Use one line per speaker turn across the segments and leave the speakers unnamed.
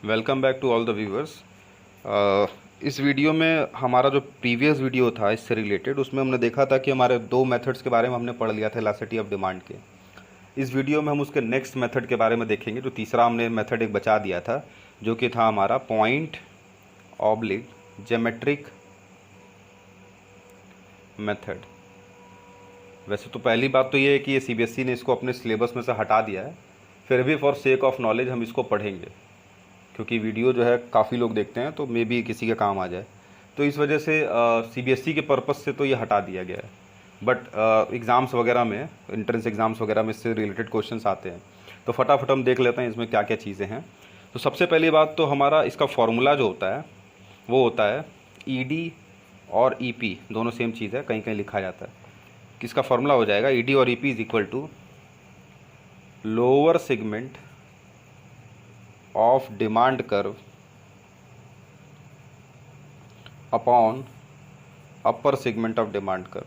Welcome back to all the viewers. इस video में हमारा जो प्रीवियस वीडियो था इससे रिलेटेड, उसमें हमने देखा था कि हमारे दो मेथड्स के बारे में हमने पढ़ लिया था इलास्टिसिटी ऑफ डिमांड के। इस वीडियो में हम उसके नेक्स्ट मेथड के बारे में देखेंगे। जो तीसरा हमने मेथड एक बचा दिया था, जो कि था हमारा पॉइंट ऑब्लिक ज्योमेट्रिक मेथड। वैसे तो पहली बात तो ये है कि ये सीबीएसई ने इसको अपने सिलेबस में से हटा दिया है, फिर भी फॉर सेक ऑफ नॉलेज हम इसको पढ़ेंगे, क्योंकि वीडियो जो है काफ़ी लोग देखते हैं तो मे बी किसी के काम आ जाए। तो इस वजह से सीबीएसई के पर्पज़ से तो ये हटा दिया गया है। बट एग्ज़ाम्स वगैरह में, एंट्रेंस एग्ज़ाम्स वगैरह में इससे रिलेटेड क्वेश्चंस आते हैं, तो फटाफट हम देख लेते हैं इसमें क्या क्या चीज़ें हैं। तो सबसे पहली बात तो हमारा इसका फॉर्मूला जो होता है वो होता है ईडी और ईपी, दोनों सेम चीज़ है, कहीं कहीं लिखा जाता है। किसका फॉर्मूला हो जाएगा, ईडी और EP is equal to lower segment of demand curve upon upper segment of demand curve.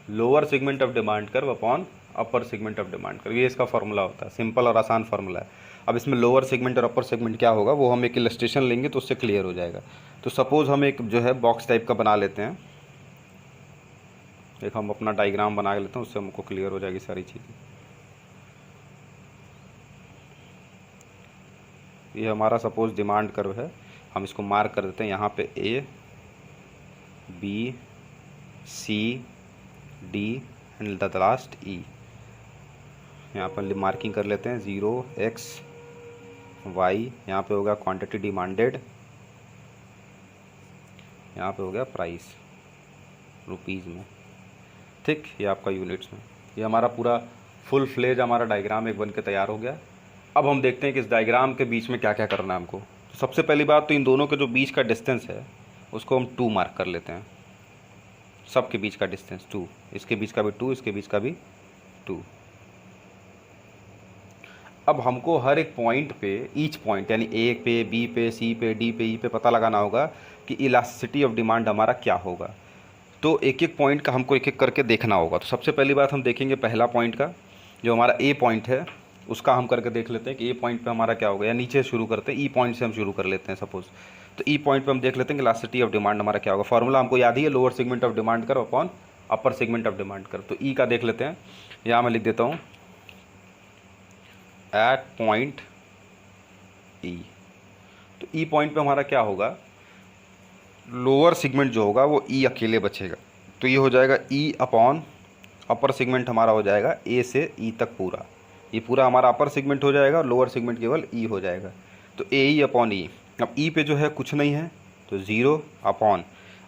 Lower segment of demand curve upon upper segment of demand curve, ये इसका फॉर्मूला होता है। सिंपल और आसान फार्मूला है। अब इसमें लोअर सेगमेंट और अपर सेगमेंट क्या होगा वो हम एक इलस्ट्रेशन लेंगे तो उससे क्लियर हो जाएगा। तो सपोज़ हम एक जो है बॉक्स टाइप का बना लेते हैं, एक हम अपना डायग्राम बना लेते हैं, उससे हमको क्लियर हो जाएगी सारी चीज़ें। ये हमारा सपोज़ डिमांड कर्व है, हम इसको मार्क कर देते हैं यहाँ पे A B C D and the last E. यहाँ पर मार्किंग कर लेते हैं 0 x y, यहाँ पे होगा क्वांटिटी डिमांडेड, यहाँ पे हो गया प्राइस रुपीज़ में, ठीक। ये आपका यूनिट्स में। ये हमारा पूरा फुल फ्लेज हमारा डायग्राम एक बन के तैयार हो गया। अब हम देखते हैं कि इस डायग्राम के बीच में क्या क्या करना है हमको। तो सबसे पहली बात तो इन दोनों के जो बीच का डिस्टेंस है उसको हम 2 मार्क कर लेते हैं। सब के बीच का डिस्टेंस 2, इसके बीच का भी 2, इसके बीच का भी 2। अब हमको हर एक पॉइंट पे, ईच पॉइंट यानी ए पे, बी पे, सी पे, डी पे, ई पे पता लगाना होगा कि इलास्टिसिटी ऑफ डिमांड हमारा क्या होगा। तो एक एक पॉइंट का हमको एक एक करके देखना होगा। तो सबसे पहली बात हम देखेंगे पहला पॉइंट का, जो हमारा ए पॉइंट है उसका हम करके देख लेते हैं कि ए पॉइंट पे हमारा क्या होगा। या नीचे शुरू करते हैं, ई पॉइंट से हम शुरू कर लेते हैं सपोज़। तो ई पॉइंट पे हम देख लेते हैं कि इलास्टिसिटी ऑफ डिमांड हमारा क्या होगा। फॉर्मूला हमको याद ही है, lower segment of demand curve upon upper segment of demand curve. तो ई का देख लेते हैं, यहाँ मैं लिख देता हूँ एट पॉइंट ई। तो ई पॉइंट पे हमारा क्या होगा, लोअर सेगमेंट जो होगा वो ई अकेले बचेगा। तो ये हो जाएगा ई अपॉन अपर सेगमेंट हमारा हो जाएगा ए से ई तक पूरा। ये पूरा हमारा अपर सेगमेंट हो जाएगा, लोअर सेगमेंट केवल ई हो जाएगा। तो ए ई अपॉन ई। अब ई पे जो है कुछ नहीं है तो 0 अपॉन,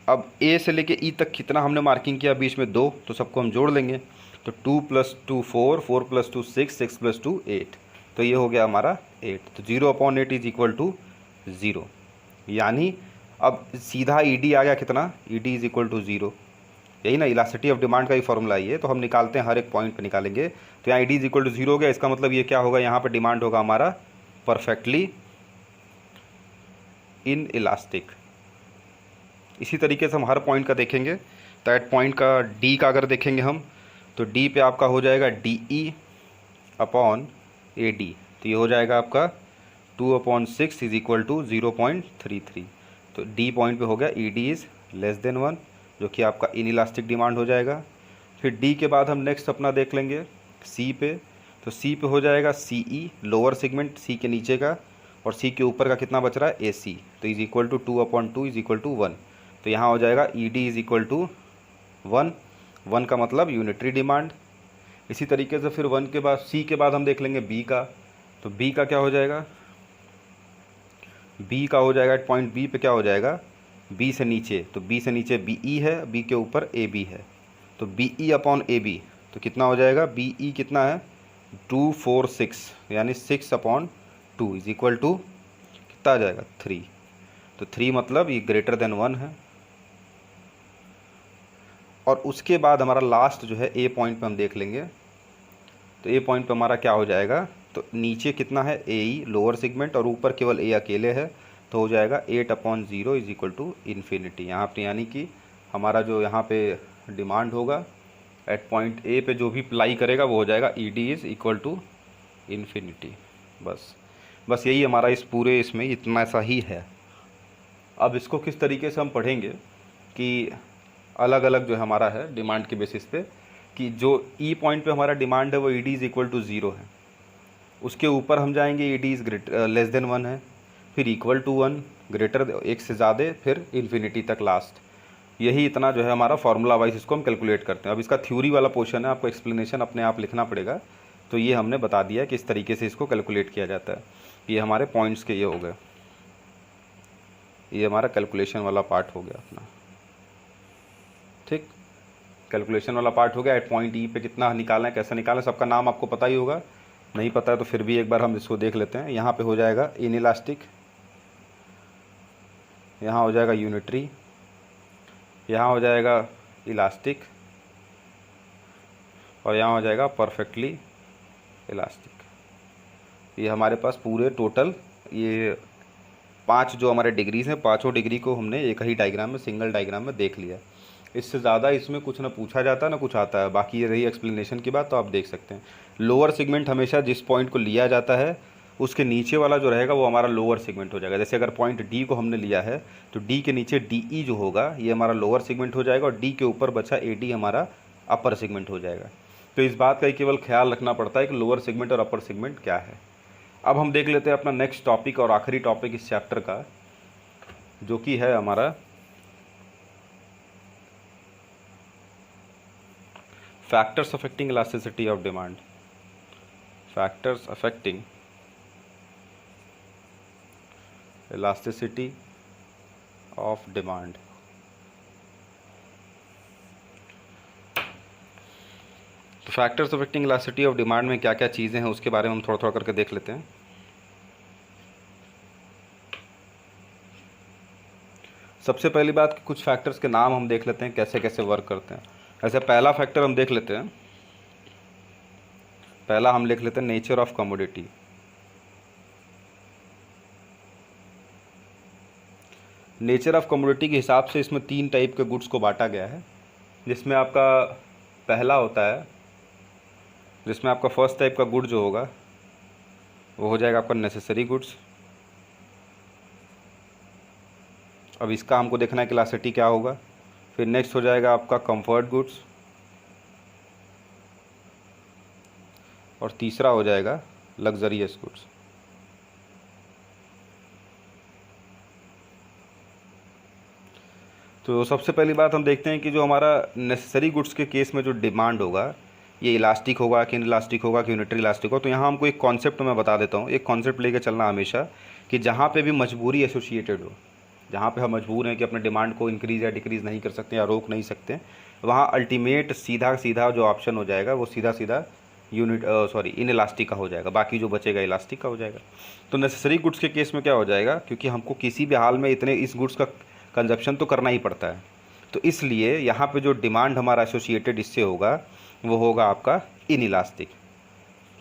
अब ए से लेके ई तक कितना हमने मार्किंग किया, बीच में 2, तो सबको हम जोड़ लेंगे। तो 2 + 2 4, 4 + 2 6, 6 + 2 8। तो ये हो गया हमारा 8। तो 0/8 इज इक्वल टू 0। यानी अब सीधा ईडी आ गया कितना, ईडी इज इक्वल टू 0। यही ना इलास्टिसिटी ऑफ डिमांड का ही फॉर्मूला है ये। तो हम निकालते हैं, हर एक पॉइंट पे निकालेंगे। तो यहाँ ईडी इज इक्वल टू 0 हो गया, इसका मतलब ये क्या होगा, यहाँ पे डिमांड होगा हमारा परफेक्टली इन इलास्टिक। इसी तरीके से हम हर पॉइंट का देखेंगे। तो एट पॉइंट का डी का अगर देखेंगे हम, तो डी पे आपका हो जाएगा D E upon A D. तो ये हो जाएगा आपका 2/6 इज इक्वल टू 0.33। तो डी पॉइंट पे हो गया ई डी इज़ लेस देन 1, जो कि आपका इन इलास्टिक डिमांड हो जाएगा। फिर डी के बाद हम नेक्स्ट अपना देख लेंगे सी पे। तो सी पे हो जाएगा सी ई, लोअर सेगमेंट सी के नीचे का, और सी के ऊपर का कितना बच रहा है, ए सी। तो is equal to 2/2 is equal to 1। तो यहाँ हो जाएगा E D is equal to 1। 1 का मतलब यूनिटरी डिमांड। इसी तरीके से फिर 1 के बाद, सी के बाद हम देख लेंगे बी का। तो बी का क्या हो जाएगा, बी का हो जाएगा पॉइंट बी पे क्या हो जाएगा, बी से नीचे। तो बी से नीचे बी ई है, बी के ऊपर ए बी है। तो B E upon A B, तो कितना हो जाएगा, बी ई कितना है 246, यानी 6/2 इज इक्वल टू कितना आ जाएगा 3। तो 3 मतलब ये ग्रेटर देन 1 है। और उसके बाद हमारा लास्ट जो है ए पॉइंट पे हम देख लेंगे। तो ए पॉइंट पे हमारा क्या हो जाएगा, तो नीचे कितना है ए ई लोअर सेगमेंट, और ऊपर केवल ए अकेले है। तो हो जाएगा 8/0 इज इक्वल टू इन्फिनिटी। यहाँ पे यानी कि हमारा जो यहाँ पे डिमांड होगा एट पॉइंट ए पे जो भी अप्लाई करेगा वो हो जाएगा E D is equal to infinity. बस यही हमारा इस पूरे इसमें इतना सा ही है। अब इसको किस तरीके से हम पढ़ेंगे कि अलग अलग जो हमारा है डिमांड के बेसिस पे, कि जो ई पॉइंट पे हमारा डिमांड है वो E D is equal to zero है, उसके ऊपर हम जाएंगे E D is less than one है, फिर इक्वल टू वन, ग्रेटर एक से ज़्यादा, फिर इन्फिनिटी तक लास्ट। यही इतना जो है हमारा फार्मूला वाइज इसको हम कैलकुलेट करते हैं। अब इसका थ्योरी वाला पोर्शन है, आपको एक्सप्लेनेशन अपने आप लिखना पड़ेगा, तो ये हमने बता दिया कि इस तरीके से इसको कैलकुलेट किया जाता है। ये हमारे पॉइंट्स के ये हो गए, ये हमारा कैलकुलेशन वाला पार्ट हो गया अपना। ठीक, कैलकुलेशन वाला पार्ट हो गया। एट पॉइंट ई पे कितना निकालना है, कैसे निकालना है, सबका नाम आपको पता ही होगा, नहीं पता है तो फिर भी एक बार हम इसको देख लेते हैं। यहाँ पे हो जाएगा इनइलास्टिक, यहाँ हो जाएगा यूनिटरी, यहाँ हो जाएगा इलास्टिक, और यहाँ हो जाएगा परफेक्टली इलास्टिक। ये हमारे पास पूरे टोटल ये 5 जो हमारे डिग्रीज हैं, पाँचों डिग्री को हमने एक ही डायग्राम में, सिंगल डायग्राम में देख लिया। इससे ज़्यादा इसमें कुछ ना पूछा जाता है ना कुछ आता है। बाकी ये रही एक्सप्लेनेशन की बात, तो आप देख सकते हैं लोअर सेगमेंट हमेशा जिस पॉइंट को लिया जाता है उसके नीचे वाला जो रहेगा वो हमारा लोअर सेगमेंट हो जाएगा। जैसे अगर पॉइंट डी को हमने लिया है तो डी के नीचे डी ई जो होगा ये हमारा लोअर सेगमेंट हो जाएगा, और डी के ऊपर बचा ए डी हमारा अपर सेगमेंट हो जाएगा। तो इस बात का ही केवल ख्याल रखना पड़ता है कि लोअर सेगमेंट और अपर सेगमेंट क्या है। अब हम देख लेते हैं अपना नेक्स्ट टॉपिक और आखिरी टॉपिक इस चैप्टर का, जो कि है हमारा factors affecting elasticity of demand. Factors affecting elasticity of demand. तो factors affecting elasticity of demand में क्या क्या चीज़ें हैं उसके बारे में हम थोड़ा थोड़ा करके देख लेते हैं। सबसे पहली बात कि कुछ फैक्टर्स के नाम हम देख लेते हैं कैसे कैसे वर्क करते हैं। ऐसे पहला फैक्टर हम देख लेते हैं, पहला हम लिख लेते हैं nature of commodity. Nature of commodity के हिसाब से इसमें 3 टाइप के गुड्स को बांटा गया है, जिसमें आपका पहला होता है, जिसमें आपका फर्स्ट टाइप का गुड जो होगा वो हो जाएगा आपका नेसेसरी गुड्स। अब इसका हमको देखना है कि इलास्टिसिटी क्या होगा। फिर नेक्स्ट हो जाएगा आपका कंफर्ट गुड्स, और तीसरा हो जाएगा लग्जरियस गुड्स। तो सबसे पहली बात हम देखते हैं कि जो हमारा नेसेसरी गुड्स के केस में जो डिमांड होगा ये इलास्टिक होगा कि इलास्टिक होगा कि यूनिटरी इलास्टिक हो। तो यहाँ हमको एक कॉन्सेप्ट मैं बता देता हूँ, एक कॉन्सेप्ट लेके चलना हमेशा कि जहाँ पे भी मजबूरी एसोसिएटेड हो, जहाँ पे हम मजबूर हैं कि अपने डिमांड को इंक्रीज़ या डिक्रीज़ नहीं कर सकते या रोक नहीं सकते, वहाँ अल्टीमेट सीधा सीधा जो ऑप्शन हो जाएगा वो सीधा सीधा इन इलास्टिक का हो जाएगा, बाकी जो बचेगा इलास्टिक का हो जाएगा। तो नेसेसरी गुड्स के केस में क्या हो जाएगा, क्योंकि हमको किसी भी हाल में इतने इस गुड्स का कंजप्शन तो करना ही पड़ता है, तो इसलिए यहाँ पे जो डिमांड हमारा एसोसिएटेड इससे होगा वो होगा आपका इन इलास्टिक।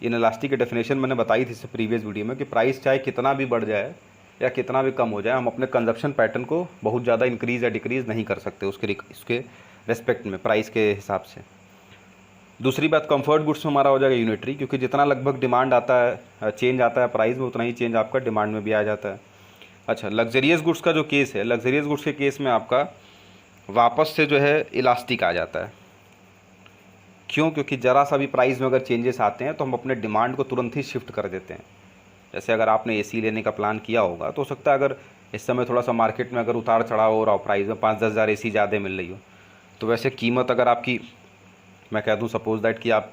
इन इलास्टिक की डेफिनेशन मैंने बताई थी इससे प्रीवियस वीडियो में कि प्राइस चाहे कितना भी बढ़ जाए या कितना भी कम हो जाए, हम अपने कंजप्शन पैटर्न को बहुत ज़्यादा इंक्रीज़ या डिक्रीज़ नहीं कर सकते उसके रेस्पेक्ट में, प्राइस के हिसाब से। दूसरी बात कंफर्ट गुड्स में हमारा हो जाएगा यूनिटरी, क्योंकि जितना लगभग डिमांड आता है, चेंज आता है प्राइस में, उतना ही चेंज आपका डिमांड में भी आ जाता है। अच्छा, लग्जरियस गुड्स का जो केस है, लग्जरियस गुड्स के केस में आपका वापस से जो है इलास्टिक आ जाता है। क्यों? क्योंकि ज़रा सा भी प्राइस में अगर चेंजेस आते हैं तो हम अपने डिमांड को तुरंत ही शिफ्ट कर देते हैं। जैसे अगर आपने एसी लेने का प्लान किया होगा तो हो सकता है अगर इस समय थोड़ा सा मार्केट में अगर उतार चढ़ाव हो रहा हो, प्राइस में 5-10 हज़ार एसी ज़्यादा मिल रही हो, तो वैसे कीमत अगर आपकी, मैं कह दूँ सपोज दैट कि आप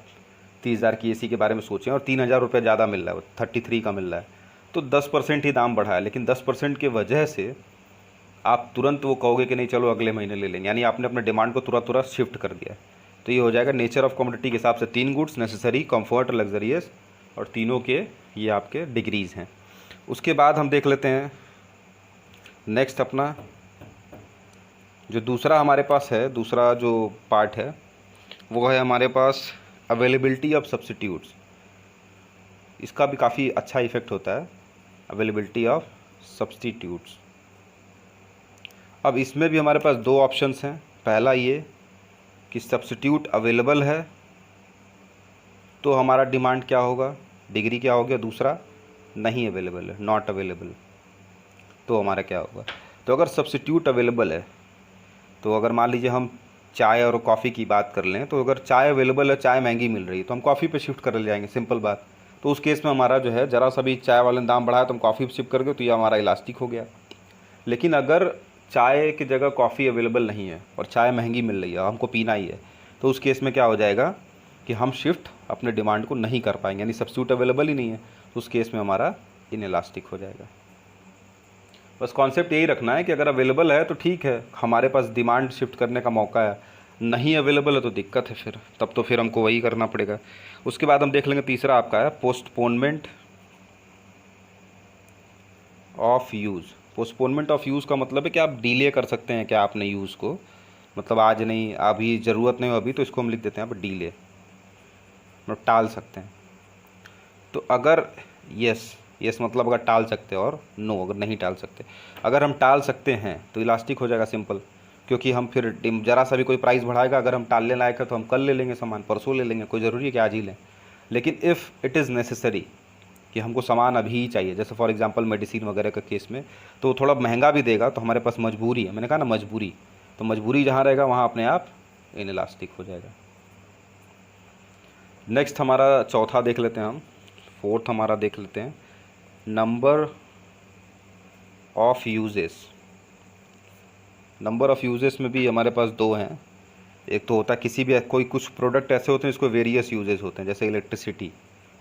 30,000 की एसी के बारे में सोचें और 3,000 रुपये ज़्यादा मिल रहा है, 33 का मिल रहा है, तो 10% ही दाम बढ़ा है, लेकिन 10% की वजह से आप तुरंत वो कहोगे कि नहीं चलो अगले महीने ले लेंगे, यानी आपने अपने डिमांड को तुरंत शिफ्ट कर दिया। तो ये हो जाएगा नेचर ऑफ कमोडिटी के हिसाब से 3 गुड्स, नेसेसरी, कंफर्ट, लग्जरियस, और तीनों के ये आपके डिग्रीज़ हैं। उसके बाद हम देख लेते हैं नेक्स्ट अपना जो दूसरा हमारे पास है, दूसरा जो पार्ट है वो है हमारे पास अवेलेबिलिटी ऑफ सब्स्टिट्यूट्स। इसका भी काफ़ी अच्छा इफेक्ट होता है, अवेलेबिलिटी ऑफ सब्स्टिट्यूट्स। अब इसमें भी हमारे पास 2 ऑप्शंस हैं, पहला ये कि सब्स्टिट्यूट अवेलेबल है तो हमारा डिमांड क्या होगा, डिग्री क्या हो गया, दूसरा नहीं अवेलेबल है, नॉट अवेलेबल, तो हमारा क्या होगा। तो अगर सब्स्टिट्यूट अवेलेबल है तो अगर मान लीजिए हम चाय और कॉफ़ी की बात कर लें, तो अगर चाय अवेलेबल है, चाय महंगी मिल रही है, तो हम कॉफ़ी पे शिफ्ट कर ले जाएंगे, सिंपल बात। तो उस केस में हमारा जो है ज़रा सा भी चाय वाले ने दाम बढ़ाया तो हम कॉफ़ी पे शिफ्ट कर गए, तो ये हमारा इलास्टिक हो गया। लेकिन अगर चाय की जगह कॉफ़ी अवेलेबल नहीं है और चाय महंगी मिल रही है, हमको पीना ही है, तो उस केस में क्या हो जाएगा कि हम शिफ्ट अपने डिमांड को नहीं कर पाएंगे, यानी सब्स्टिट्यूट अवेलेबल ही नहीं है, तो उस केस में हमारा इनइलास्टिक हो जाएगा। बस कॉन्सेप्ट यही रखना है कि अगर अवेलेबल है तो ठीक है, हमारे पास डिमांड शिफ्ट करने का मौका है, नहीं अवेलेबल है तो दिक्कत है, फिर तब तो फिर हमको वही करना पड़ेगा। उसके बाद हम देख लेंगे तीसरा आपका है postponement of use. Postponement of use का मतलब है कि आप डिले कर सकते हैं क्या आपने यूज़ को, मतलब आज नहीं, अभी ज़रूरत नहीं हो अभी, तो इसको हम लिख देते हैं आप डिले, मतलब टाल सकते हैं। तो अगर यस मतलब अगर टाल सकते हैं, और नो अगर नहीं टाल सकते। अगर हम टाल सकते हैं तो इलास्टिक हो जाएगा, सिंपल, क्योंकि हम फिर ज़रा सा भी कोई प्राइस बढ़ाएगा, अगर हम टालने लायक है तो हम कल ले लेंगे सामान, परसों ले लेंगे, कोई ज़रूरी है कि आज ही लें। लेकिन इफ़ इट इज़ नेसेसरी कि हमको सामान अभी ही चाहिए, जैसे फॉर एग्जांपल मेडिसिन वगैरह के केस में, तो थोड़ा महंगा भी देगा तो हमारे पास मजबूरी है, मैंने कहा ना मजबूरी, तो मजबूरी जहाँ रहेगा वहाँ अपने आप इनइलास्टिक हो जाएगा। नेक्स्ट हमारा चौथा देख लेते हैं हम, फोर्थ हमारा देख लेते हैं number of uses. Number of uses में भी हमारे पास दो हैं। एक तो होता है किसी भी कोई कुछ प्रोडक्ट ऐसे होते हैं जिसको वेरियस यूजेस होते हैं, जैसे इलेक्ट्रिसिटी,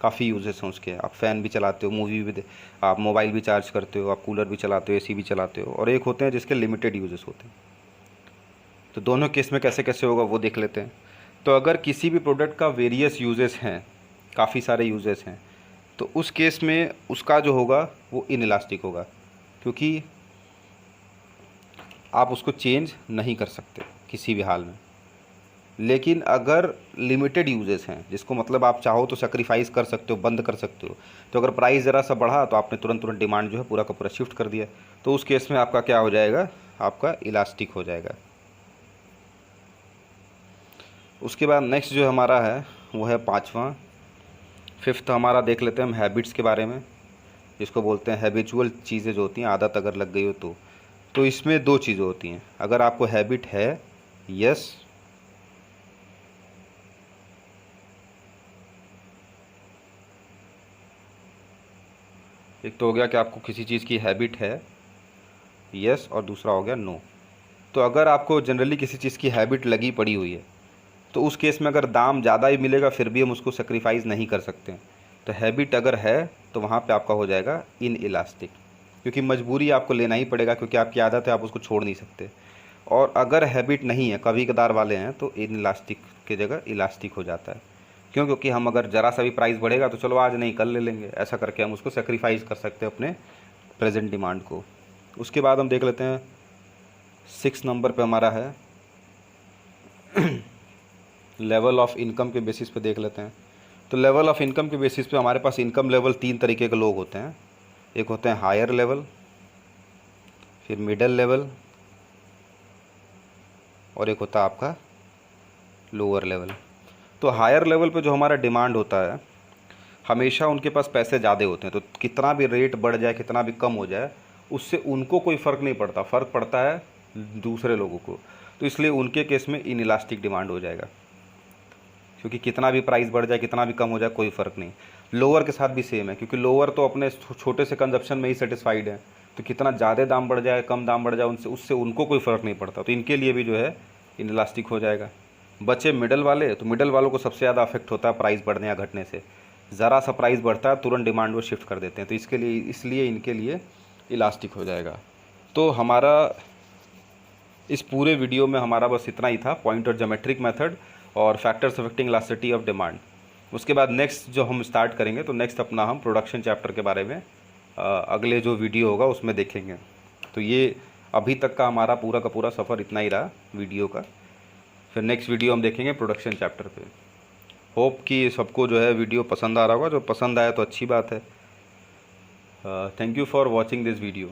काफ़ी यूजेस हैं उसके, आप फ़ैन भी चलाते हो, मूवी भी आप मोबाइल भी चार्ज करते हो, आप कूलर भी चलाते हो, एसी भी चलाते हो, और एक होते हैं जिसके लिमिटेड यूजेस होते हैं। तो दोनों केस में कैसे कैसे होगा वो देख लेते हैं। तो अगर किसी भी प्रोडक्ट का वेरियस यूजेस हैं, काफ़ी सारे यूजेस हैं, तो उस केस में उसका जो होगा वो इनइलास्टिक होगा, क्योंकि आप उसको चेंज नहीं कर सकते किसी भी हाल में। लेकिन अगर लिमिटेड यूजेस हैं, जिसको मतलब आप चाहो तो सेक्रीफाइस कर सकते हो, बंद कर सकते हो, तो अगर प्राइस ज़रा सा बढ़ा तो आपने तुरंत डिमांड जो है पूरा का पूरा शिफ्ट कर दिया, तो उस केस में आपका क्या हो जाएगा, आपका इलास्टिक हो जाएगा। उसके बाद नेक्स्ट जो हमारा है वो है पाँचवा, फिफ्थ हमारा देख लेते हैं हम हैबिट्स के बारे में, जिसको बोलते हैं हैबिचुअल चीज़ें जो होती हैं, आदत अगर लग गई हो तो इसमें दो चीज़ें होती हैं। अगर आपको हैबिट है, यस, एक तो हो गया कि आपको किसी चीज़ की हैबिट है, यस, और दूसरा हो गया नो। तो अगर आपको जनरली किसी चीज़ की हैबिट लगी पड़ी हुई है, तो उस केस में अगर दाम ज़्यादा ही मिलेगा फिर भी हम उसको सेक्रीफाइस नहीं कर सकते हैं। तो हैबिट अगर है तो वहाँ पे आपका हो जाएगा इन इलास्टिक, क्योंकि मजबूरी आपको लेना ही पड़ेगा, क्योंकि आपकी आदत है, आप उसको छोड़ नहीं सकते। और अगर हैबिट नहीं है, कभी कदार वाले हैं, तो इन इलास्टिक की जगह इलास्टिक हो जाता है। क्यों? क्योंकि हम अगर ज़रा सा भी प्राइस बढ़ेगा तो चलो आज नहीं कल ले लेंगे, ऐसा करके हम उसको सेक्रीफाइस कर सकते हैं अपने प्रेजेंट डिमांड को। उसके बाद हम देख लेते हैं 6 नंबर पे हमारा है लेवल ऑफ इनकम के बेसिस पे देख लेते हैं। तो लेवल ऑफ इनकम के बेसिस पे हमारे पास इनकम लेवल 3 तरीके के लोग होते हैं। एक होते हैं हायर लेवल, फिर मिडल लेवल, और एक होता है आपका लोअर लेवल। तो हायर लेवल पे जो हमारा डिमांड होता है, हमेशा उनके पास पैसे ज़्यादा होते हैं, तो कितना भी रेट बढ़ जाए, कितना भी कम हो जाए, उससे उनको कोई फ़र्क नहीं पड़ता, फ़र्क पड़ता है दूसरे लोगों को। तो इसलिए उनके केस में इनइलास्टिक डिमांड हो जाएगा, क्योंकि कितना भी प्राइस बढ़ जाए, कितना भी कम हो जाए, कोई फ़र्क नहीं। लोअर के साथ भी सेम है, क्योंकि लोअर तो अपने छोटे से कंजप्शन में ही सेटिस्फाइड है, तो कितना ज़्यादा दाम बढ़ जाए, कम दाम बढ़ जाए, उससे उनको कोई फ़र्क नहीं पड़ता, तो इनके लिए भी जो है इनइलास्टिक हो जाएगा। बचे मिडल वाले, तो मिडल वालों को सबसे ज़्यादा अफेक्ट होता है प्राइस बढ़ने या घटने से। ज़रा सा प्राइस बढ़ता है तुरंत डिमांड वो शिफ्ट कर देते हैं, तो इसलिए इनके लिए इलास्टिक हो जाएगा। तो हमारा इस पूरे वीडियो में हमारा बस इतना ही था, पॉइंट और ज्योमेट्रिक मेथड और factors affecting elasticity of demand. उसके बाद नेक्स्ट जो हम स्टार्ट करेंगे, तो नेक्स्ट अपना हम प्रोडक्शन चैप्टर के बारे में अगले जो वीडियो होगा उसमें देखेंगे। तो ये अभी तक का हमारा पूरा का पूरा सफ़र इतना ही रहा वीडियो का। फिर नेक्स्ट वीडियो हम देखेंगे प्रोडक्शन चैप्टर पे। होप कि सबको जो है वीडियो पसंद आ रहा होगा, जो पसंद आया तो अच्छी बात है। Thank you for watching this video.